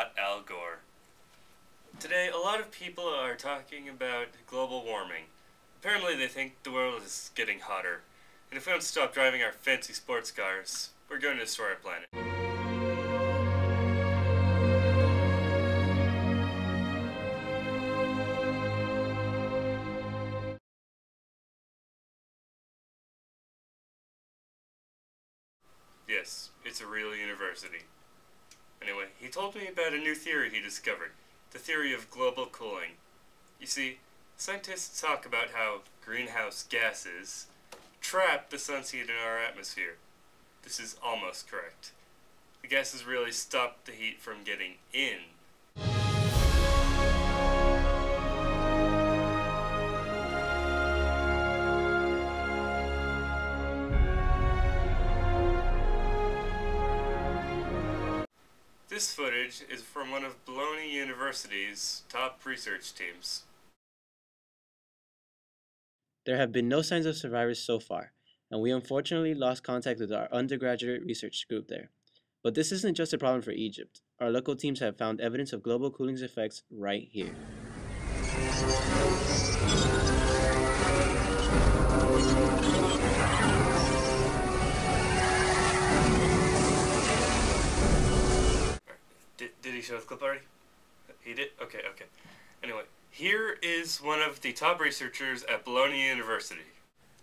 not Al Gore. Today, a lot of people are talking about global warming. Apparently they think the world is getting hotter, and if we don't stop driving our fancy sports cars, we're going to destroy our planet. Yes, it's a real university. Anyway, he told me about a new theory he discovered, the theory of global cooling. You see, scientists talk about how greenhouse gases trap the sun's heat in our atmosphere. This is almost correct. The gases really stop the heat from getting in. This footage is from one of Bologna University's top research teams. There have been no signs of survivors so far, and we unfortunately lost contact with our undergraduate research group there. But this isn't just a problem for Egypt. Our local teams have found evidence of global cooling's effects right here. Did he show the clip already? He did? Okay. Anyway, here is one of the top researchers at Bologna University.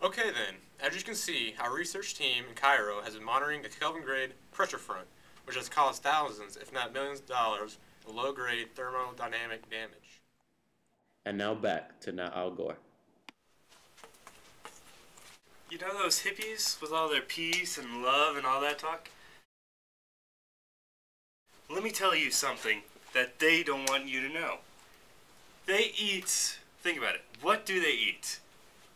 Okay then, as you can see, our research team in Cairo has been monitoring a Kelvin-grade pressure front, which has caused thousands, if not millions of dollars of low-grade thermodynamic damage. And now back to not Al Gore. You know those hippies with all their peace and love and all that talk? Let me tell you something that they don't want you to know. They eat, think about it, what do they eat?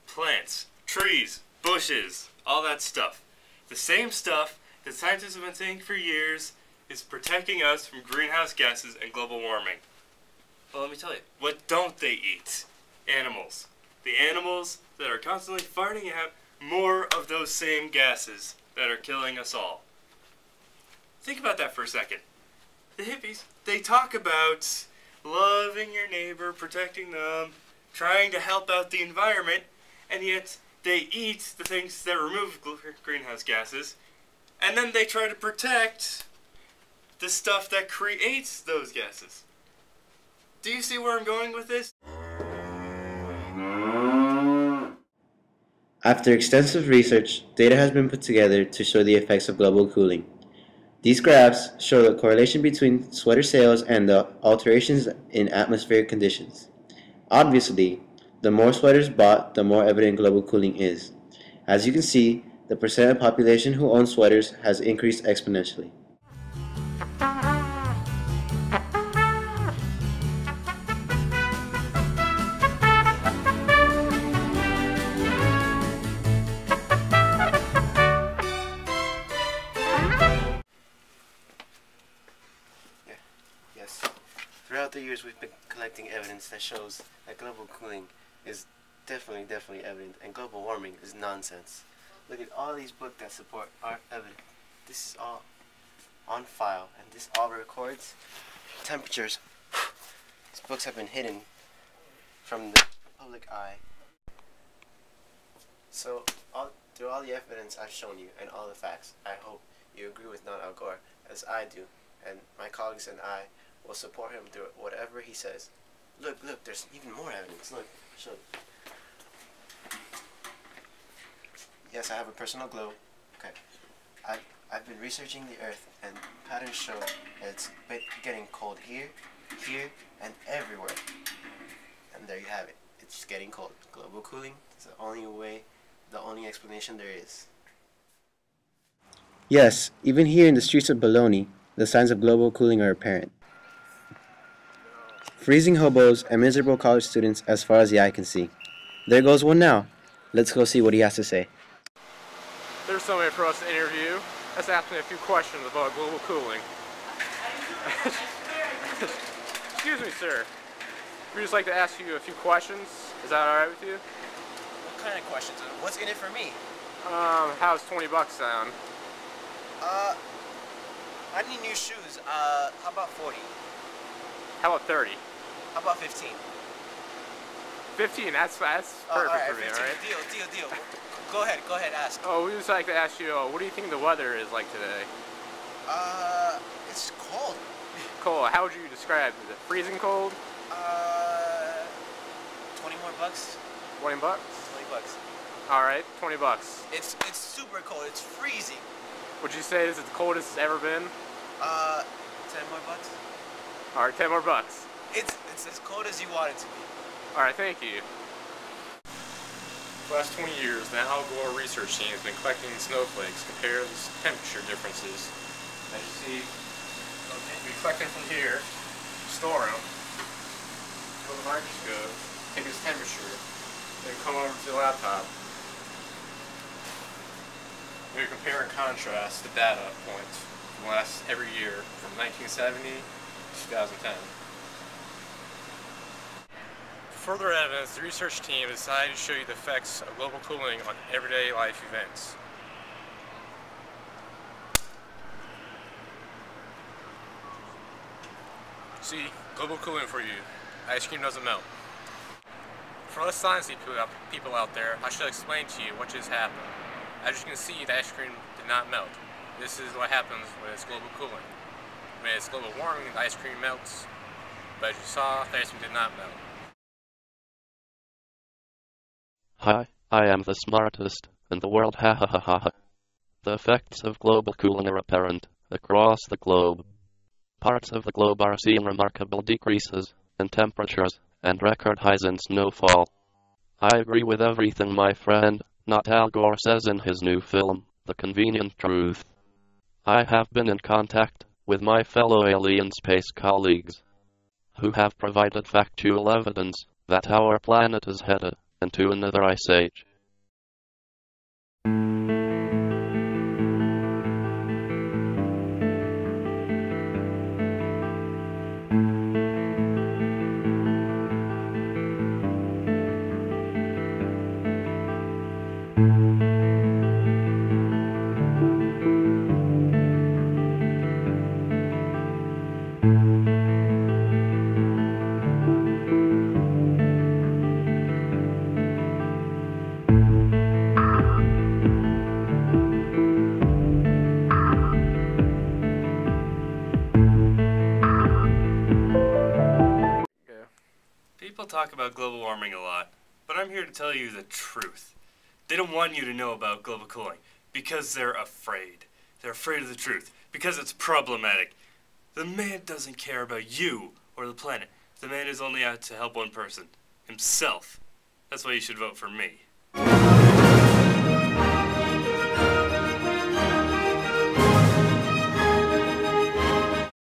Plants, trees, bushes, all that stuff. The same stuff that scientists have been saying for years is protecting us from greenhouse gases and global warming. Well, let me tell you, what don't they eat? Animals. The animals that are constantly farting out more of those same gases that are killing us all. Think about that for a second. The hippies, they talk about loving your neighbor, protecting them, trying to help out the environment, and yet they eat the things that remove greenhouse gases, and then they try to protect the stuff that creates those gases. Do you see where I'm going with this? After extensive research, data has been put together to show the effects of global cooling. These graphs show the correlation between sweater sales and the alterations in atmospheric conditions. Obviously, the more sweaters bought, the more evident global cooling is. As you can see, the percent of population who owns sweaters has increased exponentially. Throughout the years, we've been collecting evidence that shows that global cooling is definitely evident, and global warming is nonsense. Look at all these books that support our evidence. This is all on file, and this all records temperatures. These books have been hidden from the public eye. So, through all the evidence I've shown you and all the facts, I hope you agree with not Al Gore, as I do, and my colleagues and I will support him through whatever he says. Look, there's even more evidence. Look, show you. Yes, I have a personal globe. Okay. I've been researching the Earth, and patterns show that it's getting cold here, and everywhere. And there you have it. It's getting cold. Global cooling is the only explanation there is. Yes, even here in the streets of Bologna, the signs of global cooling are apparent. Freezing hobos and miserable college students as far as the eye can see. There goes one now. Let's go see what he has to say. There's somebody for us to interview. Let's ask me a few questions about global cooling. Excuse me, sir. We'd just like to ask you a few questions. Is that alright with you? What kind of questions? What's in it for me? How's $20 sound? I need new shoes. How about 40? How about 30? How about 15? 15, that's perfect all right, for me, 15. alright? Deal. Go ahead, ask. Oh, we just like to ask you, what do you think the weather is like today? It's cold. Cold, how would you describe it? Is it freezing cold? 20 more bucks? 20 bucks? 20 bucks. Alright, 20 bucks. It's super cold. It's freezing. Would you say this is the coldest it's ever been? 10 more bucks? Alright, 10 more bucks. It's as cold as you want it to be. Alright, thank you. For the last 20 years, the Al Gore research team has been collecting snowflakes, compare the temperature differences. As you see, we collect them from here, store them, go to the microscope, take its temperature, then come over to the laptop. We compare and contrast the data points from every year from 1970 to 2010. For further evidence, the research team decided to show you the effects of global cooling on everyday life events. See, global cooling for you. Ice cream doesn't melt. For us science people out there, I should explain to you what just happened. As you can see, the ice cream did not melt. This is what happens when it's global cooling. When it's global warming, the ice cream melts. But as you saw, the ice cream did not melt. Hi, I am the smartest in the world, ha ha ha ha ha. The effects of global cooling are apparent across the globe. Parts of the globe are seeing remarkable decreases in temperatures and record highs in snowfall. I agree with everything my friend, not Al Gore, says in his new film, The Convenient Truth. I have been in contact with my fellow alien space colleagues who have provided factual evidence that our planet is headed into another ice age. People talk about global warming a lot, but I'm here to tell you the truth. They don't want you to know about global cooling because they're afraid. They're afraid of the truth because it's problematic. The man doesn't care about you or the planet. The man is only out to help one person, himself. That's why you should vote for me.